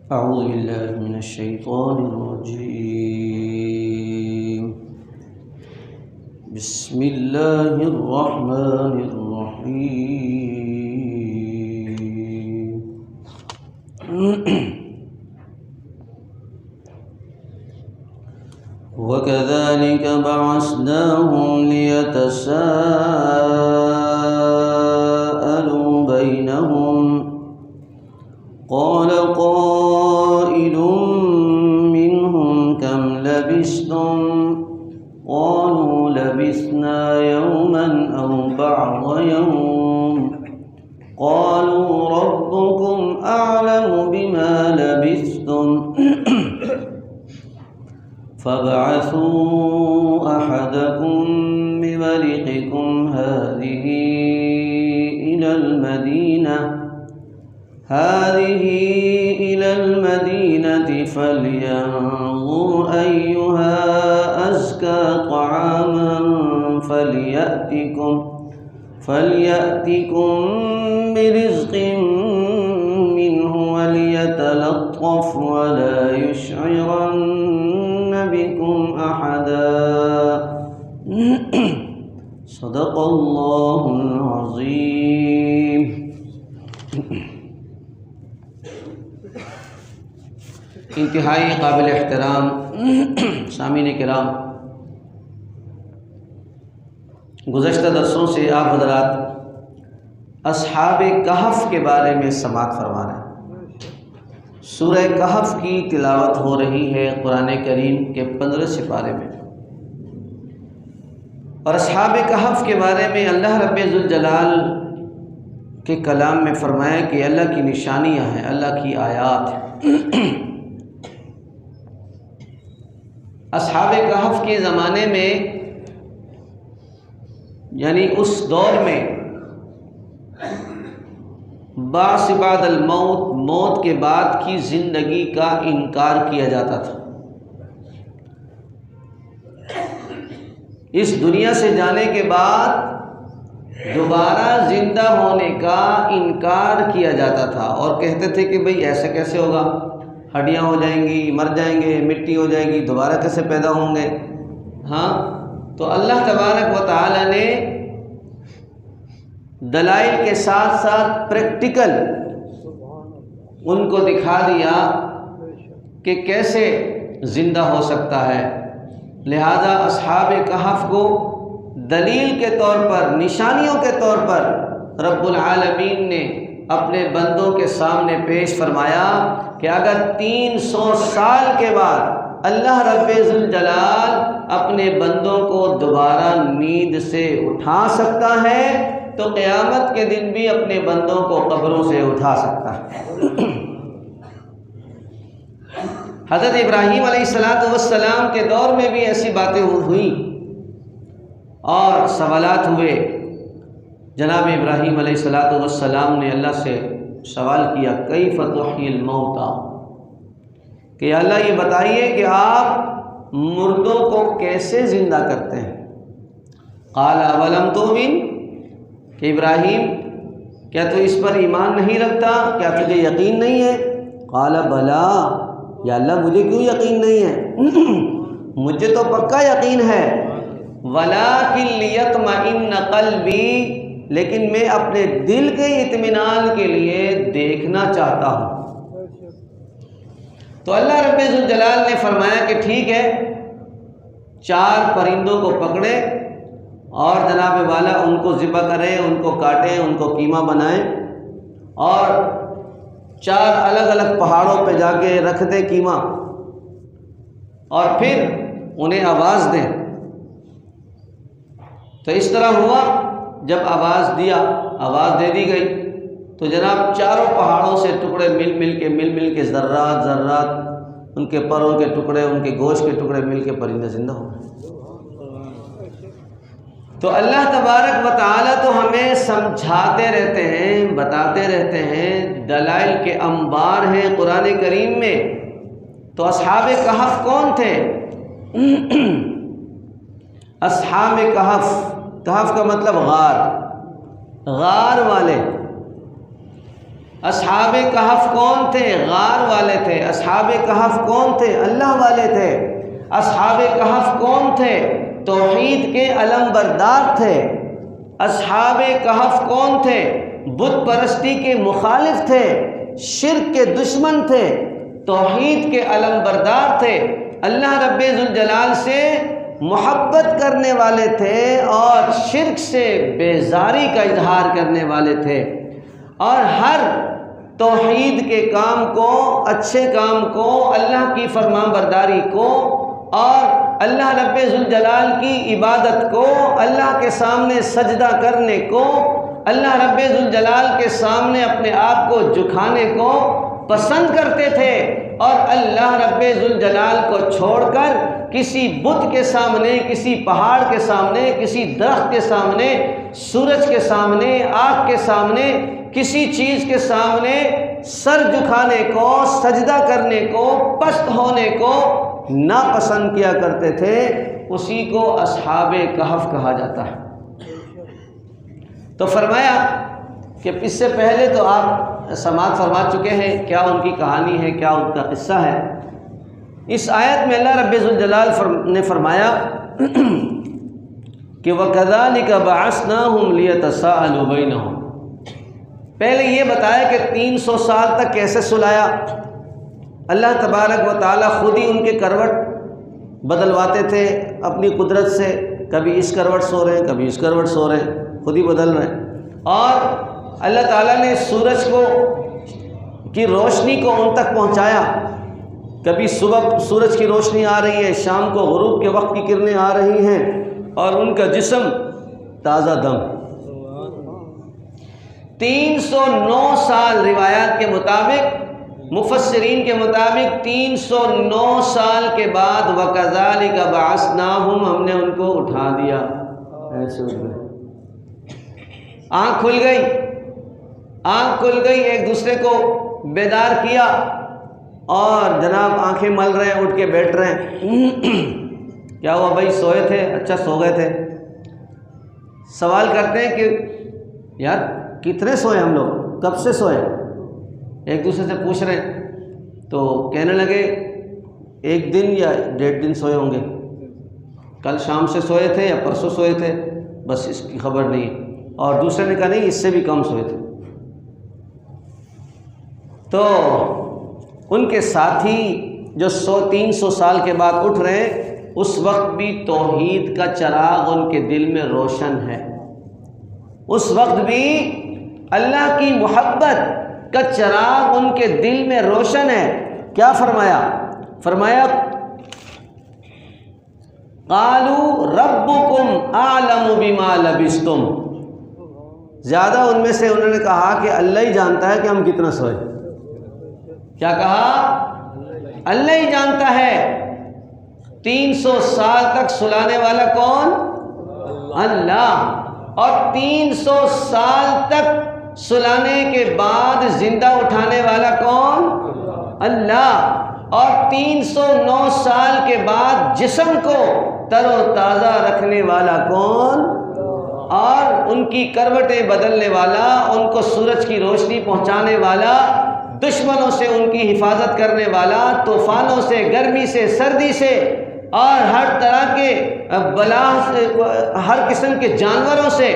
أعوذ بالله من الشيطان الرجيم. بسم الله الرحمن الرحيم. وكذلك بعثناهم ليتساءلوا بينهم قال قائل منهم كم لبثتم قالوا لبثنا يوما أو بعض يوم قالوا ربكم أعلم بما لبثتم فابعثوا أحدكم بورقكم هذه إلى المدينة فلينظر أيها أزكى طعاما فليأتكم برزق منه وليتلطف ولا يشعرن بكم أحدا. صدق اللہ العظیم. انتہائی قابل احترام سامعین کرام، گزشتہ درسوں سے آپ حضرات اصحاب کہف کے بارے میں سماعت فرما رہے ہیں. سورہ کہف کی تلاوت ہو رہی ہے قرآن کریم کے 15 سپارے میں، اور اصحاب کہف کے بارے میں اللہ رب ذوالجلال کے کلام میں فرمایا کہ اللہ کی نشانیاں ہیں، اللہ کی آیات ہیں. اصحاب کہف کے زمانے میں، یعنی اس دور میں بعث بعد الموت، موت کے بعد کی زندگی کا انکار کیا جاتا تھا. اس دنیا سے جانے کے بعد دوبارہ زندہ ہونے کا انکار کیا جاتا تھا، اور کہتے تھے کہ بھئی ایسا کیسے ہوگا، ہڈیاں ہو جائیں گی، مر جائیں گے، مٹی ہو جائے گی، دوبارہ کیسے پیدا ہوں گے. ہاں، تو اللہ تبارک و تعالی نے دلائل کے ساتھ ساتھ پریکٹیکل ان کو دکھا دیا کہ کیسے زندہ ہو سکتا ہے. لہذا اصحاب کہف کو دلیل کے طور پر، نشانیوں کے طور پر رب العالمین نے اپنے بندوں کے سامنے پیش فرمایا کہ اگر 300 سال کے بعد اللہ رب ذوالجلال اپنے بندوں کو دوبارہ نیند سے اٹھا سکتا ہے تو قیامت کے دن بھی اپنے بندوں کو قبروں سے اٹھا سکتا ہے. حضرت ابراہیم علیہ السلام کے دور میں بھی ایسی باتیں ہوئیں اور سوالات ہوئے. جناب ابراہیم علیہ السلام نے اللہ سے سوال کیا کیف تحیی الموتى، کہ اللہ یہ بتائیے کہ آپ مردوں کو کیسے زندہ کرتے ہیں. قال اولم تؤمن، کہ ابراہیم کیا تو اس پر ایمان نہیں رکھتا، کیا تجھے یقین نہیں ہے. قال بلا، یا اللہ مجھے کیوں یقین نہیں ہے، مجھے تو پکا یقین ہے. ولکن لیطمئن قلبی، لیکن میں اپنے دل کے اطمینان کے لیے دیکھنا چاہتا ہوں. تو اللہ رب ذوالجلال نے فرمایا کہ ٹھیک ہے، 4 پرندوں کو پکڑے اور جناب والا ان کو ذبح کریں، ان کو کاٹیں، ان کو قیمہ بنائیں، اور 4 الگ الگ پہاڑوں پہ جا کے رکھ دیں قیمہ، اور پھر انہیں آواز دیں. تو اس طرح ہوا، جب آواز دے دی گئی تو جناب 4 پہاڑوں سے ٹکڑے مل مل کے ذرات ان کے پروں کے ٹکڑے، ان کے گوشت کے ٹکڑے مل کے پرندے زندہ ہو گئے. تو اللہ تبارک و تعالی تو ہمیں سمجھاتے رہتے ہیں، بتاتے رہتے ہیں، دلائل کے انبار ہیں قرآن کریم میں. تو اصحاب کہف کون تھے؟ اصحاب کہف، کہف کا مطلب غار، غار والے. اصحاب کہف کون تھے؟ غار والے تھے۔ اصحاب کہف کون تھے؟ اللہ والے تھے۔ اصحاب کہف کون تھے؟ توحید کے علم بردار تھے۔ اصحاب کہف کون تھے؟ بت پرستی کے مخالف تھے، شرک کے دشمن تھے، توحید کے علم بردار تھے، اللہ رب ذوالجلال سے محبت کرنے والے تھے اور شرک سے بیزاری کا اظہار کرنے والے تھے، اور ہر توحید کے کام کو، اچھے کام کو، اللہ کی فرمان برداری کو اور اللہ رب ذوالجلال کی عبادت کو، اللہ کے سامنے سجدہ کرنے کو، اللہ رب ذوالجلال کے سامنے اپنے آپ کو جھکانے کو پسند کرتے تھے، اور اللہ رب ذوالجلال کو چھوڑ کر کسی بت کے سامنے، کسی پہاڑ کے سامنے، کسی درخت کے سامنے، سورج کے سامنے، آگ کے سامنے، کسی چیز کے سامنے سر جھکانے کو، سجدہ کرنے کو، پست ہونے کو ناپسند کیا کرتے تھے۔ اسی کو اصحاب کہف کہا جاتا ہے۔ تو فرمایا کہ اس سے پہلے تو آپ سماعت فرما چکے ہیں کیا ان کی کہانی ہے، کیا ان کا قصہ ہے۔ اس آیت میں اللہ رب ذوالجلال نے فرمایا کہ وَكَذَلِكَ بَعَثْنَاهُمْ لِيَتَسَاءَلُوا بَيْنَهُمْ، پہلے یہ بتایا کہ 300 سال تک کیسے سلایا۔ اللہ تبارک و تعالیٰ خود ہی ان کے کروٹ بدلواتے تھے اپنی قدرت سے، کبھی اس کروٹ سو رہے ہیں، کبھی اس کروٹ سو رہے ہیں، خود ہی بدل رہے ہیں، اور اللہ تعالیٰ نے سورج کی روشنی کو ان تک پہنچایا۔ کبھی صبح سورج کی روشنی آ رہی ہے، شام کو غروب کے وقت کی کرنیں آ رہی ہیں، اور ان کا جسم تازہ دم۔ 309 سال روایات کے مطابق، مفسرین کے مطابق 309 سال کے بعد وَكَذَلِكَ بَعَثْنَاهُمْ، ہم نے ان کو اٹھا دیا، ایسے اٹھ گئے، آنکھ کھل گئی، آنکھ کھل گئی، ایک دوسرے کو بیدار کیا، اور جناب آنکھیں مل رہے ہیں، اٹھ کے بیٹھ رہے ہیں۔ کیا ہوا بھائی؟ سوئے تھے؟ اچھا سو گئے تھے۔ سوال کرتے ہیں کہ یار کتنے سوئے ہم لوگ، کب سے سوئے؟ ایک دوسرے سے پوچھ رہے ہیں، تو کہنے لگے 1 دن یا 1.5 دن سوئے ہوں گے، کل شام سے سوئے تھے یا پرسوں سوئے تھے، بس اس کی خبر نہیں۔ اور دوسرے نے کہا نہیں، اس سے بھی کم سوئے تھے۔ تو ان کے ساتھی جو 300 سال کے بعد اٹھ رہے ہیں، اس وقت بھی توحید کا چراغ ان کے دل میں روشن ہے، اس وقت بھی اللہ کی محبت کا چراغ ان کے دل میں روشن ہے۔ کیا فرمایا؟ فرمایا قالوا ربکم اعلم بما لبثتم، زیادہ ان میں سے انہوں نے کہا کہ اللہ ہی جانتا ہے کہ ہم کتنا سوئے۔ کیا کہا؟ اللہ ہی جانتا ہے۔ 300 سال تک سلانے والا کون؟ اللہ۔ اور 300 سال تک سلانے کے بعد زندہ اٹھانے والا کون؟ اللہ۔ اور 309 سال کے بعد جسم کو تر و تازہ رکھنے والا کون؟ اور ان کی کروٹیں بدلنے والا، ان کو سورج کی روشنی پہنچانے والا، دشمنوں سے ان کی حفاظت کرنے والا، طوفانوں سے، گرمی سے، سردی سے، اور ہر طرح کے بلا سے، ہر قسم کے جانوروں سے،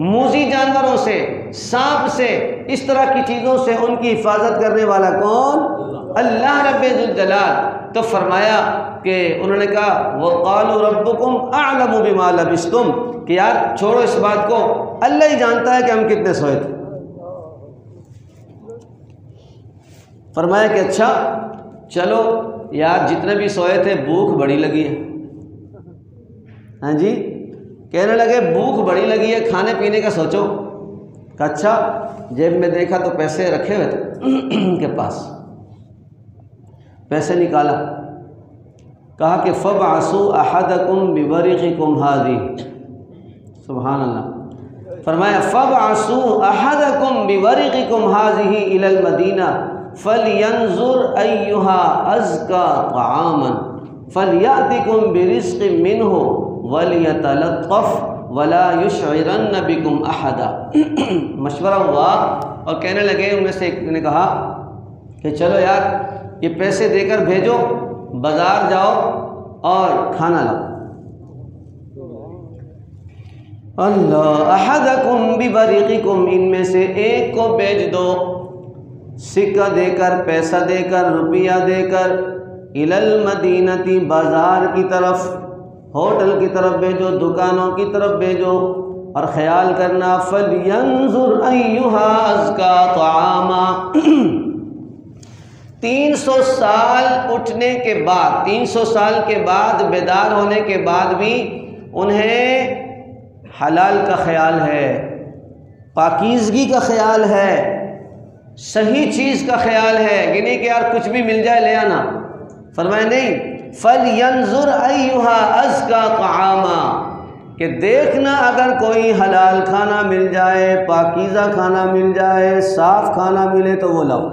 موذی جانوروں سے، سانپ سے، اس طرح کی چیزوں سے ان کی حفاظت کرنے والا کون؟ اللہ رب ذوالجلال۔ تو فرمایا کہ انہوں نے کہا وَقَالُوا رَبُّكُمْ أَعْلَمُ بِمَا لَبِثْتُمْ، کہ یار چھوڑو اس بات کو، اللہ ہی جانتا ہے کہ ہم کتنے سوئے تھے۔ فرمایا کہ اچھا چلو یار جتنے بھی سوئے تھے بھوک بڑی لگی ہے۔ ہاں جی، کہنے لگے بھوک بڑی لگی ہے، کھانے پینے کا سوچو۔ کہ اچھا، جیب میں دیکھا تو پیسے رکھے ہوئے تھے ان کے پاس، پیسے نکالا، کہا کہ فَابْعَثُوا أَحَدَكُمْ بِوَرِقِكُمْ هَذِهِ، سبحان اللہ۔ فرمایا فَابْعَثُوا أَحَدَكُمْ بِوَرِقِكُمْ هَذِهِ إِلَى الْمَدِينَةِ فَلْيَنْظُرْ أَيُّهَا أَزْكَى طَعَامًا فَلْيَأْتِكُمْ بِرِزْقٍ مِّنْهُ وَلْيَتَلَطَّفْ ولا یشعرن بکم احدا۔ مشورہ ہوا اور کہنے لگے، ان میں سے ایک نے کہا کہ چلو یار یہ پیسے دے کر بھیجو، بازار جاؤ اور کھانا لاؤ۔ اللہ احدکم ببریقکم، ان میں سے ایک کو بھیج دو سکہ دے کر، پیسہ دے کر، روپیہ دے کر، الی المدینتی، بازار کی طرف، ہوٹل کی طرف بھیجو، دکانوں کی طرف بھیجو، اور خیال کرنا فَلْيَنْظُرْ أَيُّهَا أَزْكَىٰ طَعَامًا۔ 300 سال اٹھنے کے بعد، 300 سال کے بعد، بیدار ہونے کے بعد بھی انہیں حلال کا خیال ہے، پاکیزگی کا خیال ہے، صحیح چیز کا خیال ہے، یہ نہیں کہ یار کچھ بھی مل جائے لے آنا۔ فرمایا نہیں، فَلْيَنْظُرْ أَيُّهَا أَزْكَىٰ طَعَامًا، کہ دیکھنا اگر کوئی حلال کھانا مل جائے، پاکیزہ کھانا مل جائے، صاف کھانا ملے تو وہ لاؤ۔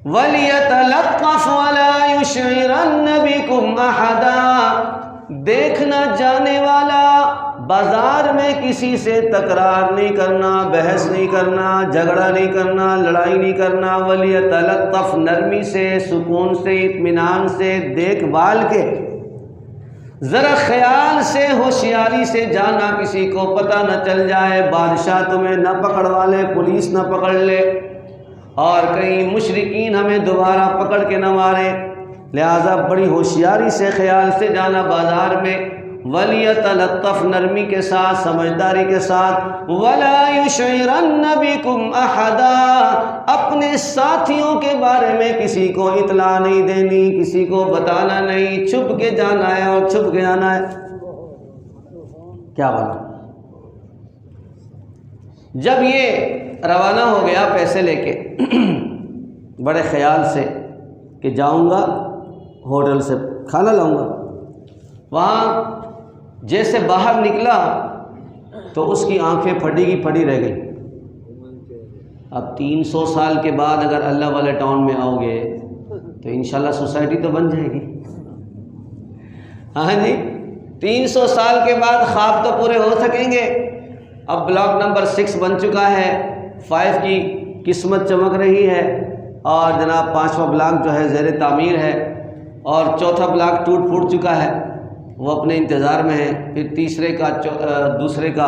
وَلْيَتَلَطَّفْ وَلَا يُشْعِرَنَّ بِكُمْ أَحَدًا، دیکھنا جانے والا بازار میں کسی سے تکرار نہیں کرنا، بحث نہیں کرنا، جھگڑا نہیں کرنا، لڑائی نہیں کرنا۔ وَلْيَتَلَطَّفْ، نرمی سے، سکون سے، اطمینان سے، دیکھ بھال کے، ذرا خیال سے، ہوشیاری سے جانا، کسی کو پتہ نہ چل جائے، بادشاہ تمہیں نہ پکڑوا لے، پولیس نہ پکڑ لے، اور کہیں مشرکین ہمیں دوبارہ پکڑ کے نہ مارے، لہذا بڑی ہوشیاری سے، خیال سے جانا بازار میں۔ وَلْيَتَلَطَّفْ، نرمی کے ساتھ، سمجھداری کے ساتھ۔ وَلَا يُشْعِرَنَّ بِكُمْ أَحَدًا، اپنے ساتھیوں کے بارے میں کسی کو اطلاع نہیں دینی، کسی کو بتانا نہیں، چھپ کے جانا ہے اور چھپ کے آنا ہے۔ کیا بنا؟ جب یہ روانہ ہو گیا پیسے لے کے، بڑے خیال سے کہ جاؤں گا ہوٹل سے کھانا لاؤں گا، وہاں جیسے باہر نکلا تو اس کی آنکھیں پھٹی کی پھٹی رہ گئی۔ اب 300 سال کے بعد اگر اللہ والے ٹاؤن میں آؤ گے تو انشاءاللہ سوسائٹی تو بن جائے گی۔ ہاں جی، 300 سال کے بعد خواب تو پورے ہو سکیں گے۔ اب بلاک نمبر 6 بن چکا ہے، 5 کی قسمت چمک رہی ہے، اور جناب 5واں بلاک جو ہے زیر تعمیر ہے، اور 4تھا بلاک ٹوٹ پھوٹ چکا ہے، وہ اپنے انتظار میں ہے۔ پھر تیسرے کا، دوسرے کا،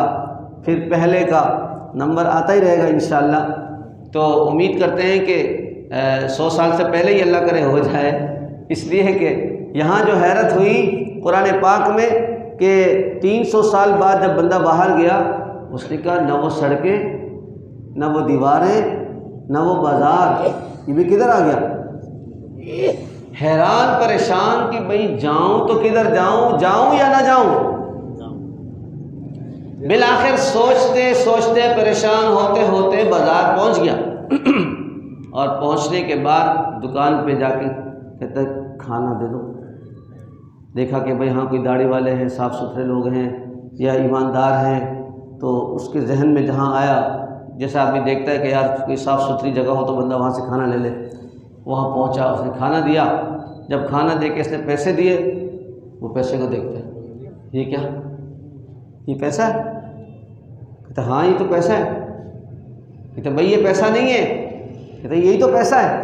پھر پہلے کا نمبر آتا ہی رہے گا انشاءاللہ۔ تو امید کرتے ہیں کہ 100 سال سے پہلے ہی اللہ کرے ہو جائے، اس لیے کہ یہاں جو حیرت ہوئی قرآن پاک میں کہ 300 سال بعد جب بندہ باہر گیا، اس نے کہا نہ وہ سڑکیں، نہ وہ دیواریں، نہ وہ بازار، یہ بھی کدھر آ گیا؟ حیران پریشان کہ بھئی جاؤں تو کدھر جاؤں، جاؤں یا نہ جاؤں؟ بالآخر سوچتے سوچتے پریشان ہوتے ہوتے بازار پہنچ گیا، اور پہنچنے کے بعد دکان پہ جا کے کہتا ہے کھانا دے دو۔ دیکھا کہ بھئی ہاں کوئی داڑھی والے ہیں، صاف ستھرے لوگ ہیں یا ایماندار ہیں، تو اس کے ذہن میں جہاں آیا، جیسا آدمی دیکھتا ہے کہ یار کوئی صاف ستھری جگہ ہو تو بندہ وہاں سے کھانا لے لے، وہاں پہنچا، اس نے کھانا دیا۔ جب کھانا دے کے اس نے پیسے دیے، وہ پیسے کو دیکھتے ہیں، یہ کیا، یہ پیسہ ہے؟ کہتا ہاں یہ تو پیسہ ہے۔ کہتا بھائی یہ پیسہ نہیں ہے۔ کہتا یہی تو پیسہ ہے۔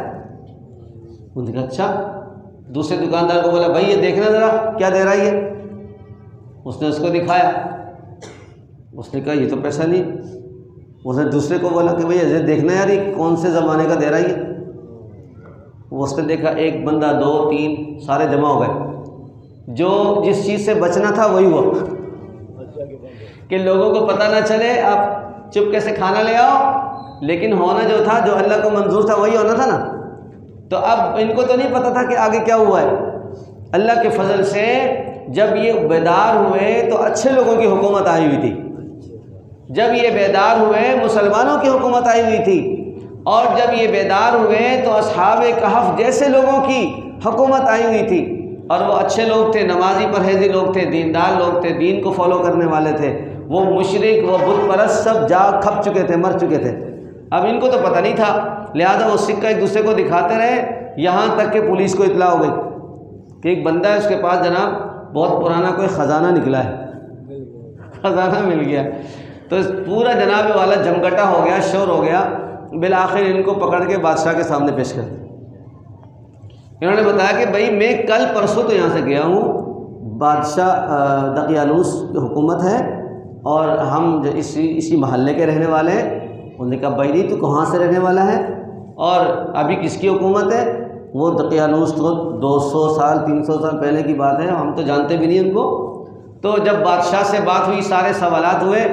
انہوں نے کہا اچھا۔ دوسرے دکاندار کو بولا بھائی یہ دیکھنا ذرا کیا دے رہا ہے یہ۔ اس نے اس کو دکھایا، اس نے کہا یہ تو پیسہ نہیں۔ اس نے دوسرے کو بولا کہ بھائی یہ دیکھنا یار یہ کون سے زمانے کا دے رہا ہے یہ۔ وہ اس نے دیکھا ایک بندہ، 2 3 سارے جمع ہو گئے۔ جو جس چیز سے بچنا تھا وہی ہوا کہ لوگوں کو پتہ نہ چلے، آپ چپکے سے کھانا لے آؤ، لیکن ہونا جو تھا، جو اللہ کو منظور تھا وہی ہونا تھا نا۔ تو اب ان کو تو نہیں پتہ تھا کہ آگے کیا ہوا ہے۔ اللہ کے فضل سے جب یہ بیدار ہوئے تو اچھے لوگوں کی حکومت آئی ہوئی تھی۔ جب یہ بیدار ہوئے مسلمانوں کی حکومت آئی ہوئی تھی، اور جب یہ بیدار ہوئے تو اصحاب کہف جیسے لوگوں کی حکومت آئی ہوئی تھی، اور وہ اچھے لوگ تھے، نمازی پرہیزی لوگ تھے، دیندار لوگ تھے، دین کو فالو کرنے والے تھے۔ وہ مشرک، وہ بت پرست سب جاگ کھپ چکے تھے، مر چکے تھے۔ اب ان کو تو پتہ نہیں تھا، لہذا وہ سکہ ایک دوسرے کو دکھاتے رہے، یہاں تک کہ پولیس کو اطلاع ہو گئی کہ ایک بندہ ہے، اس کے پاس جناب بہت پرانا کوئی خزانہ نکلا ہے، خزانہ مل گیا۔ تو پورا جناب والا جمگٹا ہو گیا، شور ہو گیا، بالآخر ان کو پکڑ کے بادشاہ کے سامنے پیش کر دیا۔ انہوں نے بتایا کہ بھائی میں کل پرسوں تو یہاں سے گیا ہوں، بادشاہ دقیانوس کی حکومت ہے اور ہم اسی محلے کے رہنے والے ہیں۔ انہوں نے کہا بھائی نہیں، تو کہاں سے رہنے والا ہے اور ابھی کس کی حکومت ہے؟ وہ دقیانوس تو 200 سال 300 سال پہلے کی بات ہے، ہم تو جانتے بھی نہیں ان کو۔ تو جب بادشاہ سے بات ہوئی، سارے سوالات ہوئے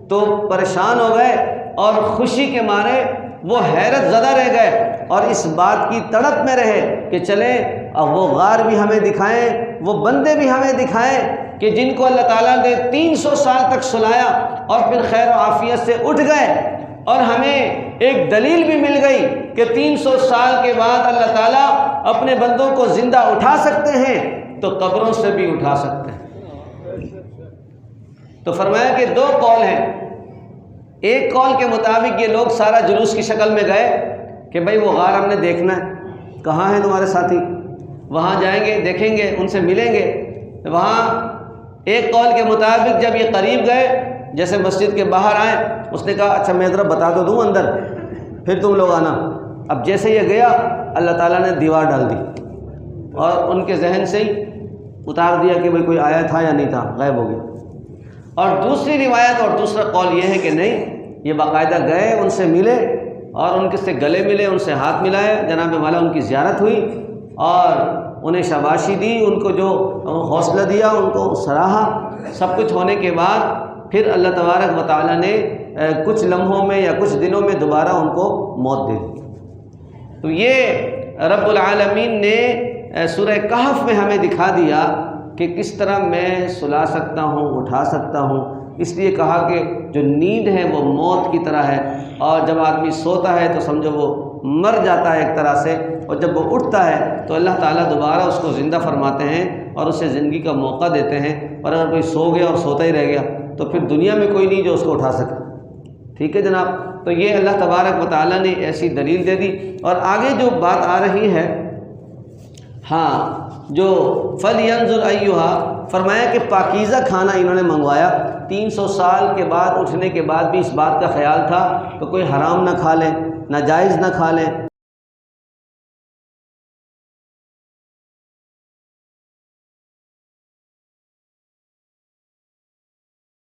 تو پریشان ہو گئے اور خوشی کے مارے وہ حیرت زدہ رہ گئے اور اس بات کی تڑپ میں رہے کہ چلیں اب وہ غار بھی ہمیں دکھائیں، وہ بندے بھی ہمیں دکھائیں کہ جن کو اللہ تعالیٰ نے 300 سال تک سلایا اور پھر خیر و عافیت سے اٹھ گئے، اور ہمیں ایک دلیل بھی مل گئی کہ 300 سال کے بعد اللہ تعالیٰ اپنے بندوں کو زندہ اٹھا سکتے ہیں تو قبروں سے بھی اٹھا سکتے ہیں۔ تو فرمایا کہ 2 قول ہیں۔ ایک قول کے مطابق یہ لوگ سارا جلوس کی شکل میں گئے کہ بھئی وہ غار ہم نے دیکھنا ہے، کہاں ہیں تمہارے ساتھی؟ وہاں جائیں گے، دیکھیں گے، ان سے ملیں گے۔ وہاں ایک قول کے مطابق جب یہ قریب گئے، جیسے مسجد کے باہر آئے، اس نے کہا اچھا میں ذرا بتا تو دوں اندر، پھر تم لوگ آنا۔ اب جیسے یہ گیا، اللہ تعالیٰ نے دیوار ڈال دی اور ان کے ذہن سے ہی اتار دیا کہ بھئی کوئی آیا تھا یا نہیں تھا، غائب ہو گیا۔ اور دوسری روایت اور دوسرا قول یہ ہے کہ نہیں، یہ باقاعدہ گئے، ان سے ملے اور ان کے سے گلے ملے، ان سے ہاتھ ملائے، جناب والا ان کی زیارت ہوئی اور انہیں شاباشی دی، ان کو جو حوصلہ دیا، ان کو سراہا۔ سب کچھ ہونے کے بعد پھر اللہ تبارک و تعالیٰ نے کچھ لمحوں میں یا کچھ دنوں میں دوبارہ ان کو موت دے دی۔ تو یہ رب العالمین نے سورہ کہف میں ہمیں دکھا دیا کہ کس طرح میں سلا سکتا ہوں، اٹھا سکتا ہوں۔ اس لیے کہا کہ جو نیند ہے وہ موت کی طرح ہے، اور جب آدمی سوتا ہے تو سمجھو وہ مر جاتا ہے ایک طرح سے، اور جب وہ اٹھتا ہے تو اللہ تعالیٰ دوبارہ اس کو زندہ فرماتے ہیں اور اسے زندگی کا موقع دیتے ہیں۔ اور اگر کوئی سو گیا اور سوتا ہی رہ گیا تو پھر دنیا میں کوئی نہیں جو اس کو اٹھا سکے۔ ٹھیک ہے جناب، تو یہ اللہ تبارک و تعالیٰ نے ایسی دلیل دے دی۔ اور آگے جو بات آ رہی ہے، ہاں، جو فَلْيَنظُرْ أَيُّهَا، فرمایا کہ پاکیزہ کھانا انہوں نے منگوایا۔ 300 سال کے بعد اٹھنے کے بعد بھی اس بات کا خیال تھا کہ کوئی حرام نہ کھا لیں، ناجائز نہ کھا لیں،